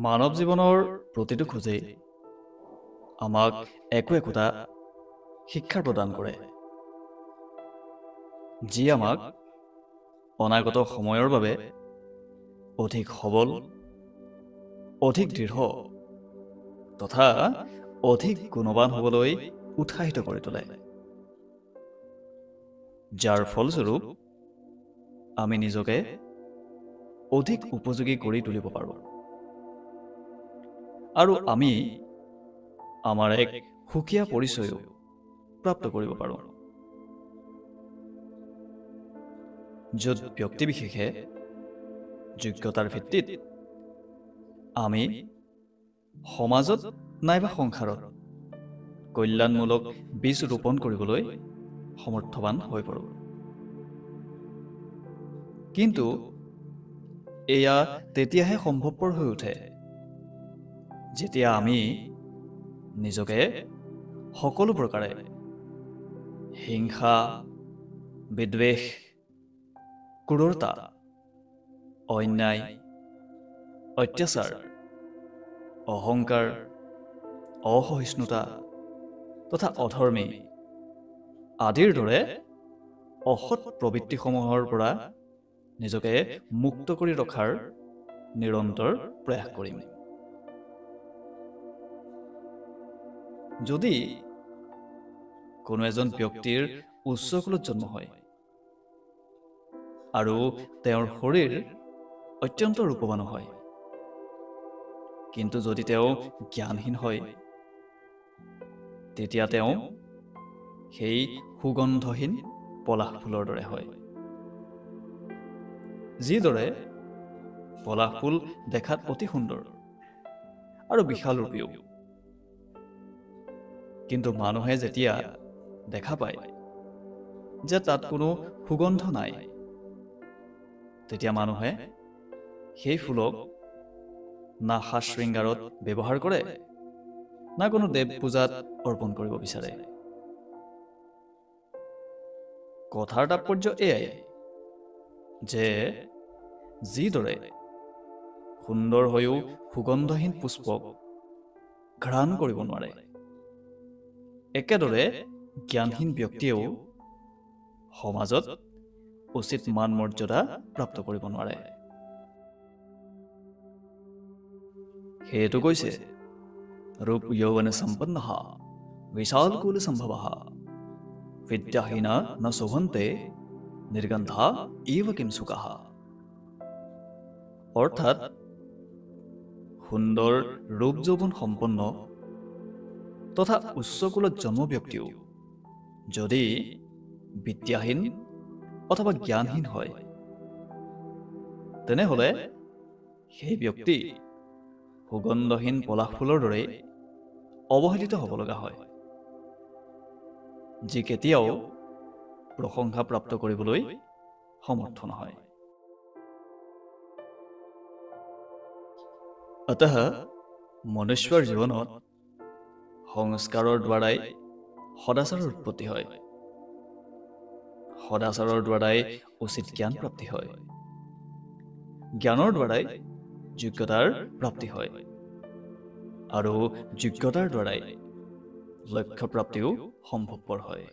মানৱ জীৱনৰ প্ৰতিটো খোজেই আমাক একোটা শিক্ষা প্ৰদান কৰে, যি আমাক অনাগত সময়ৰ বাবে অধিক সবল, অধিক দৃঢ় তথা অধিক গুণৱান হ'বলৈ উৎসাহিত কৰি তোলে, যাৰ ফলস্বৰূপ আমি নিজকে অধিক উপযোগী কৰি তুলিব পাৰোঁ আৰু আমি আমাৰ এক সুকীয়া পৰিচয়ও প্ৰাপ্ত কৰিব পাৰোঁ, য'ত ব্যক্তিবিশেষে যোগ্যতাৰ ভিত্তিত আমি সমাজত নাইবা সংসাৰত কল্যাণমূলক বীজ ৰোপণ কৰিবলৈ সমৰ্থৱান হৈ পৰোঁ। কিন্তু এয়া তেতিয়াহে সম্ভৱপৰ হৈ উঠে যেতিয়া আমি নিজকে সকলো প্ৰকাৰে হিংসা, বিদ্বেষ, ক্ৰূৰতা, অন্যায়, অত্যাচাৰ, অহংকাৰ, অসহিষ্ণুতা তথা অধৰ্মী আদিৰ দৰে অসৎ প্ৰবৃত্তিসমূহৰ পৰা নিজকে মুক্ত কৰি ৰখাৰ নিৰন্তৰ প্ৰয়াস কৰিম। যদি কোনো এজন ব্যক্তিৰ উচ্চ কুলত জন্ম হয় আৰু তেওঁৰ শৰীৰ অত্যন্ত ৰূপৱান হয়, কিন্তু যদি তেওঁ জ্ঞানহীন হয়, তেতিয়া তেওঁ সেই সুগন্ধহীন পলাশ ফুলৰ দৰে হয়। যিদৰে পলাশ ফুল দেখাত অতি সুন্দৰ আৰু বিশাল ৰূপীয়, কিন্তু মানুহে যেতিয়া দেখা পায় যে তাত কোনো সুগন্ধ নাই, তেতিয়া মানুহে সেই ফুলক না সাজ শৃংগাৰত ব্যৱহাৰ কৰে, না কোনো দেৱ পূজাত অৰ্পণ কৰিব বিচাৰে। কথাৰ তাৎপৰ্য এয়াই যে যিদৰে সুন্দৰ হৈও সুগন্ধহীন পুষ্পক ঘ্ৰাণ কৰিব নোৱাৰে, একেদৰে জ্ঞানহীন ব্যক্তিয়েও সমাজত উচিত মান মৰ্যাদা প্ৰাপ্ত কৰিব নোৱাৰে। সেইটো কৈছে ৰূপ যৌৱন সম্পন্নঃ বিশাল কুল সম্ভৱঃ বিদ্যাহীনা ন শোভন্তে নিৰ্গন্ধা ইৱ কিঞ্চুকাঃ। অৰ্থাৎ সুন্দৰ ৰূপ যৌৱন সম্পন্ন তথা উচ্চ কুলত জন্ম ব্যক্তিও যদি বিদ্যাহীন অথবা জ্ঞানহীন হয়, তেনেহলে সেই ব্যক্তি সুগন্ধহীন পলাশ ফুলৰ দৰে অৱহেলিত হ'ব লগা হয়, যি কেতিয়াও প্ৰশংসা প্ৰাপ্ত কৰিবলৈ সমৰ্থ নহয়। অতঃ মনুষ্যৰ জীৱনত সংস্কাৰৰ দ্বাৰাই সদাচাৰৰ উৎপত্তি হয়, সদাচাৰৰ দ্বাৰাই উচিত জ্ঞান প্ৰাপ্তি হয়, জ্ঞানৰ দ্বাৰাই যোগ্যতাৰ প্ৰাপ্তি হয় আৰু যোগ্যতাৰ দ্বাৰাই লক্ষ্য প্ৰাপ্তিও সম্ভৱপৰ হয়।